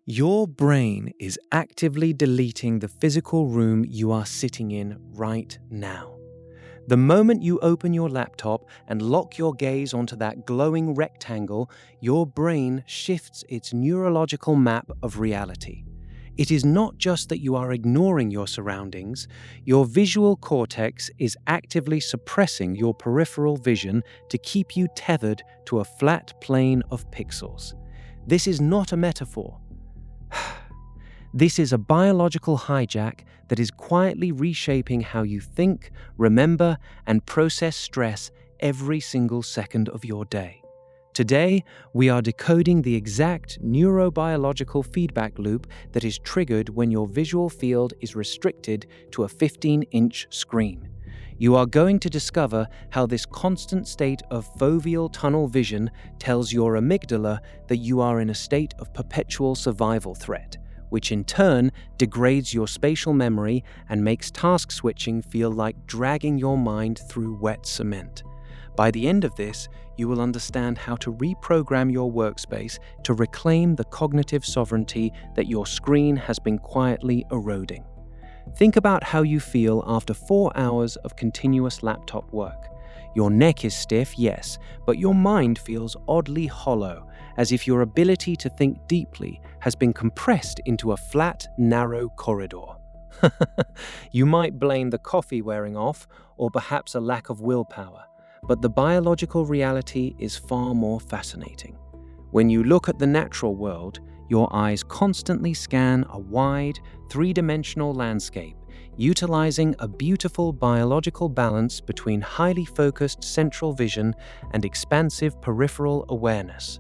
Your brain is actively deleting the physical room you are sitting in right now. The moment you open your laptop and lock your gaze onto that glowing rectangle, your brain shifts its neurological map of reality. It is not just that you are ignoring your surroundings, your visual cortex is actively suppressing your peripheral vision to keep you tethered to a flat plane of pixels. This is not a metaphor. This is a biological hijack that is quietly reshaping how you think, remember, and process stress every single second of your day. Today, we are decoding the exact neurobiological feedback loop that is triggered when your visual field is restricted to a 15-inch screen. You are going to discover how this constant state of foveal tunnel vision tells your amygdala that you are in a state of perpetual survival threat, which in turn degrades your spatial memory and makes task switching feel like dragging your mind through wet cement. By the end of this, you will understand how to reprogram your workspace to reclaim the cognitive sovereignty that your screen has been quietly eroding. Think about how you feel after 4 hours of continuous laptop work. Your neck is stiff, yes, but your mind feels oddly hollow, as if your ability to think deeply has been compressed into a flat, narrow corridor. You might blame the coffee wearing off, or perhaps a lack of willpower, but the biological reality is far more fascinating. When you look at the natural world, your eyes constantly scan a wide, three-dimensional landscape, utilizing a beautiful biological balance between highly focused central vision and expansive peripheral awareness.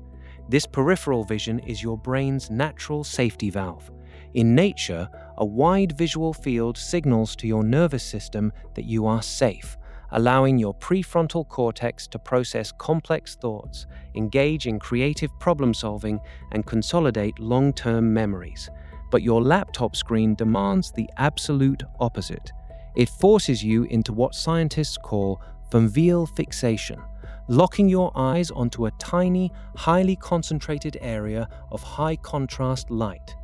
This peripheral vision is your brain's natural safety valve. In nature, a wide visual field signals to your nervous system that you are safe, allowing your prefrontal cortex to process complex thoughts, engage in creative problem-solving, and consolidate long-term memories. But your laptop screen demands the absolute opposite. It forces you into what scientists call foveal fixation, locking your eyes onto a tiny, highly concentrated area of high-contrast light.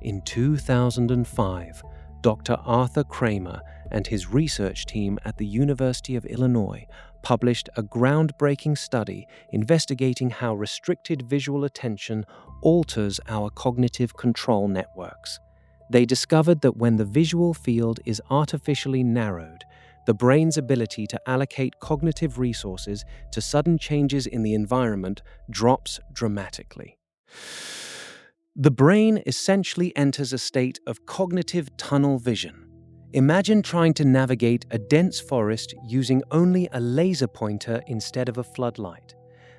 In 2005, Dr. Arthur Kramer and his research team at the University of Illinois published a groundbreaking study investigating how restricted visual attention alters our cognitive control networks. They discovered that when the visual field is artificially narrowed, the brain's ability to allocate cognitive resources to sudden changes in the environment drops dramatically. The brain essentially enters a state of cognitive tunnel vision. Imagine trying to navigate a dense forest using only a laser pointer instead of a floodlight.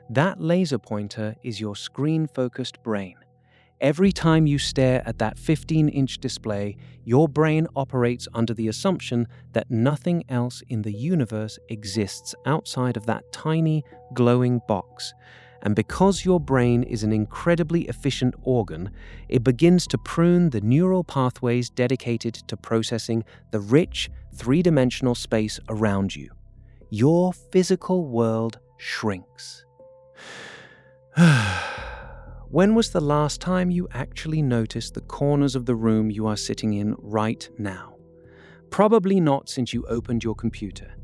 That laser pointer is your screen-focused brain. Every time you stare at that 15-inch display, your brain operates under the assumption that nothing else in the universe exists outside of that tiny, glowing box. And because your brain is an incredibly efficient organ, it begins to prune the neural pathways dedicated to processing the rich, three-dimensional space around you. Your physical world shrinks. When was the last time you actually noticed the corners of the room you are sitting in right now? Probably not since you opened your computer.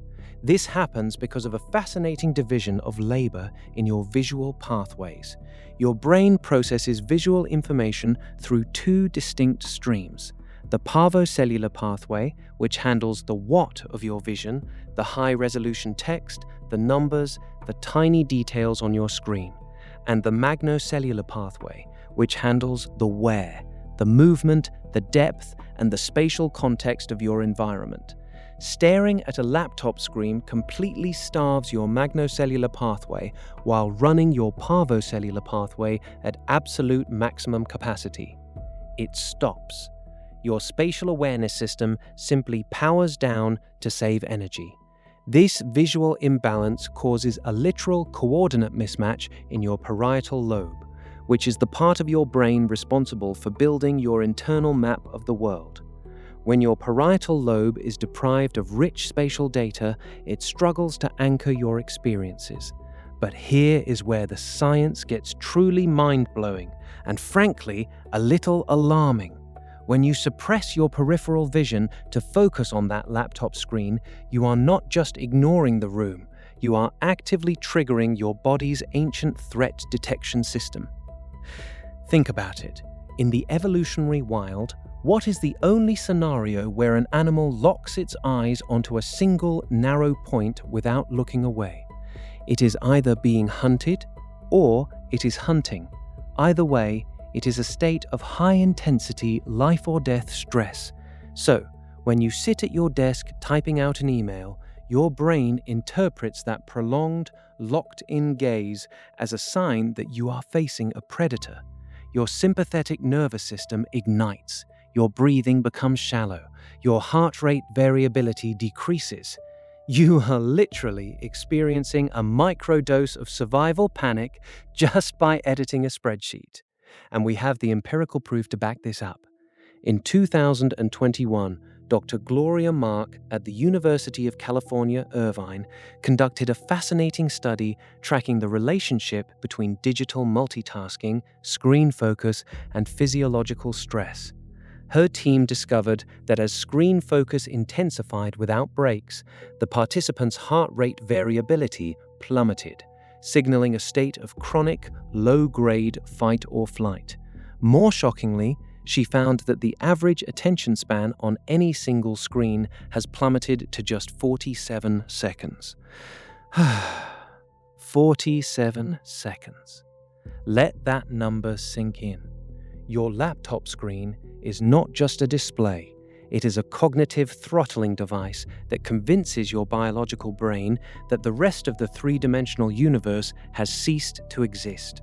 This happens because of a fascinating division of labor in your visual pathways. Your brain processes visual information through two distinct streams: the parvocellular pathway, which handles the what of your vision, the high-resolution text, the numbers, the tiny details on your screen, and the magnocellular pathway, which handles the where, the movement, the depth, and the spatial context of your environment. Staring at a laptop screen completely starves your magnocellular pathway while running your parvocellular pathway at absolute maximum capacity. It stops. Your spatial awareness system simply powers down to save energy. This visual imbalance causes a literal coordinate mismatch in your parietal lobe, which is the part of your brain responsible for building your internal map of the world. When your parietal lobe is deprived of rich spatial data, it struggles to anchor your experiences. But here is where the science gets truly mind-blowing and, frankly, a little alarming. When you suppress your peripheral vision to focus on that laptop screen, you are not just ignoring the room, you are actively triggering your body's ancient threat detection system. Think about it. In the evolutionary wild, what is the only scenario where an animal locks its eyes onto a single narrow point without looking away? It is either being hunted or it is hunting. Either way, it is a state of high-intensity life or death stress. So, when you sit at your desk typing out an email, your brain interprets that prolonged, locked-in gaze as a sign that you are facing a predator. Your sympathetic nervous system ignites, your breathing becomes shallow, your heart rate variability decreases. You are literally experiencing a microdose of survival panic just by editing a spreadsheet. And we have the empirical proof to back this up. In 2021, Dr. Gloria Mark at the University of California, Irvine, conducted a fascinating study tracking the relationship between digital multitasking, screen focus, and physiological stress. Her team discovered that as screen focus intensified without breaks, the participants' heart rate variability plummeted, signaling a state of chronic, low-grade fight or flight. More shockingly, she found that the average attention span on any single screen has plummeted to just 47 seconds. 47 seconds. Let that number sink in. Your laptop screen is not just a display. It is a cognitive throttling device that convinces your biological brain that the rest of the three-dimensional universe has ceased to exist.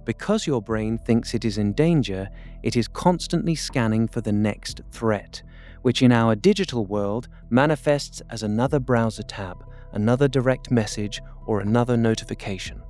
Because your brain thinks it is in danger, it is constantly scanning for the next threat, which in our digital world manifests as another browser tab, another direct message, or another notification.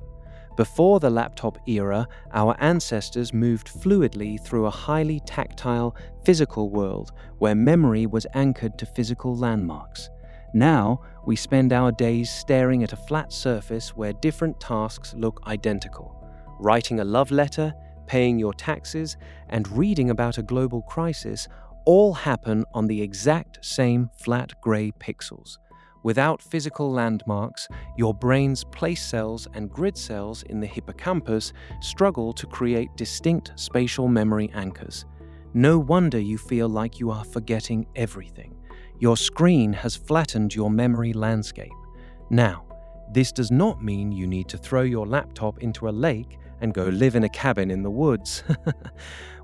Before the laptop era, our ancestors moved fluidly through a highly tactile, physical world where memory was anchored to physical landmarks. Now, we spend our days staring at a flat surface where different tasks look identical. Writing a love letter, paying your taxes, and reading about a global crisis all happen on the exact same flat gray pixels. Without physical landmarks, your brain's place cells and grid cells in the hippocampus struggle to create distinct spatial memory anchors. No wonder you feel like you are forgetting everything. Your screen has flattened your memory landscape. Now, this does not mean you need to throw your laptop into a lake and go live in a cabin in the woods.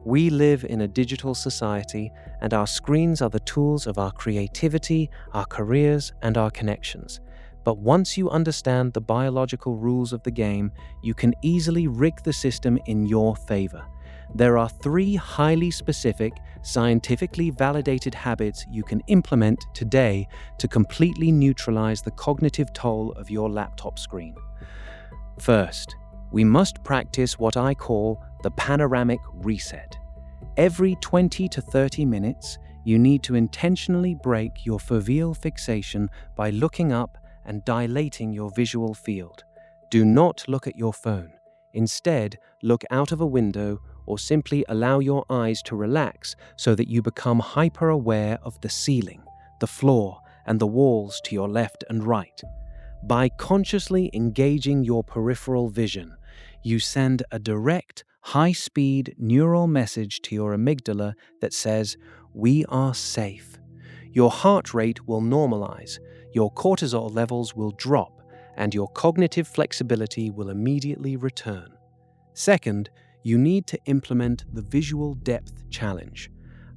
We live in a digital society, and our screens are the tools of our creativity, our careers, and our connections. But once you understand the biological rules of the game, you can easily rig the system in your favor. There are 3 highly specific, scientifically validated habits you can implement today to completely neutralize the cognitive toll of your laptop screen. First, we must practice what I call the panoramic reset. Every 20 to 30 minutes, you need to intentionally break your foveal fixation by looking up and dilating your visual field. Do not look at your phone. Instead, look out of a window or simply allow your eyes to relax so that you become hyper-aware of the ceiling, the floor, and the walls to your left and right. By consciously engaging your peripheral vision, you send a direct, high-speed neural message to your amygdala that says, "We are safe." Your heart rate will normalize, your cortisol levels will drop, and your cognitive flexibility will immediately return. Second, you need to implement the visual depth challenge.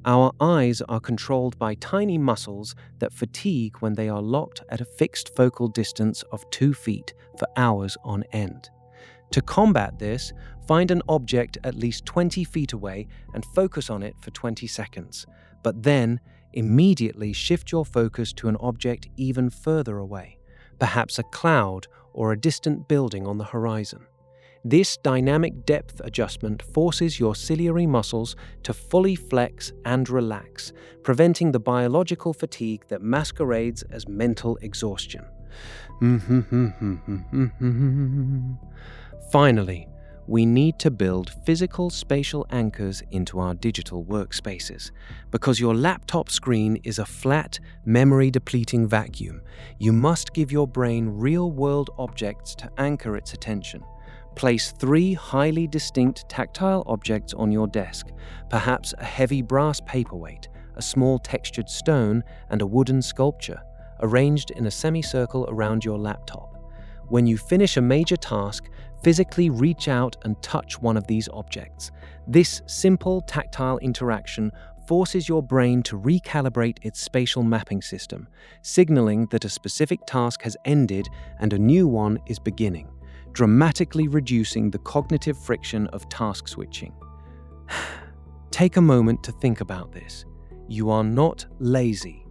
Our eyes are controlled by tiny muscles that fatigue when they are locked at a fixed focal distance of 2 feet for hours on end. To combat this, find an object at least 20 feet away and focus on it for 20 seconds, but then immediately shift your focus to an object even further away, perhaps a cloud or a distant building on the horizon. This dynamic depth adjustment forces your ciliary muscles to fully flex and relax, preventing the biological fatigue that masquerades as mental exhaustion. Finally, we need to build physical spatial anchors into our digital workspaces. Because your laptop screen is a flat, memory-depleting vacuum, you must give your brain real-world objects to anchor its attention. Place 3 highly distinct tactile objects on your desk, perhaps a heavy brass paperweight, a small textured stone, and a wooden sculpture, arranged in a semicircle around your laptop. When you finish a major task, physically reach out and touch one of these objects. This simple tactile interaction forces your brain to recalibrate its spatial mapping system, signaling that a specific task has ended and a new one is beginning, dramatically reducing the cognitive friction of task switching. Take a moment to think about this. You are not lazy.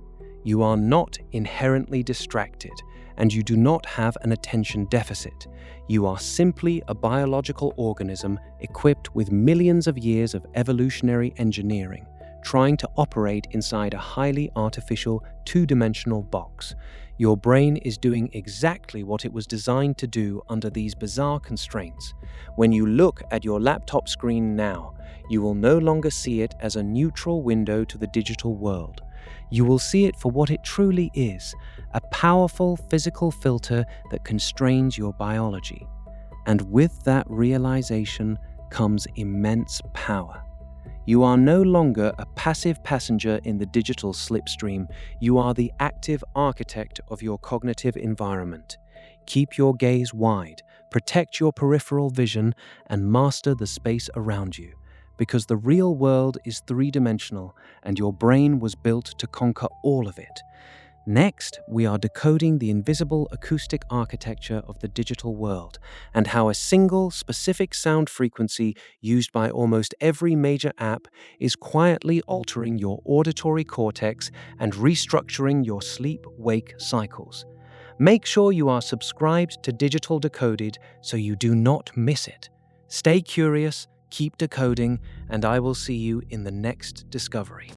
You are not inherently distracted, and you do not have an attention deficit. You are simply a biological organism equipped with millions of years of evolutionary engineering, trying to operate inside a highly artificial, two-dimensional box. Your brain is doing exactly what it was designed to do under these bizarre constraints. When you look at your laptop screen now, you will no longer see it as a neutral window to the digital world. You will see it for what it truly is, a powerful physical filter that constrains your biology. And with that realization comes immense power. You are no longer a passive passenger in the digital slipstream. You are the active architect of your cognitive environment. Keep your gaze wide, protect your peripheral vision, and master the space around you. Because the real world is three-dimensional, and your brain was built to conquer all of it. Next, we are decoding the invisible acoustic architecture of the digital world, and how a single, specific sound frequency used by almost every major app is quietly altering your auditory cortex and restructuring your sleep-wake cycles. Make sure you are subscribed to Digital Decoded so you do not miss it. Stay curious, keep decoding, and I will see you in the next discovery.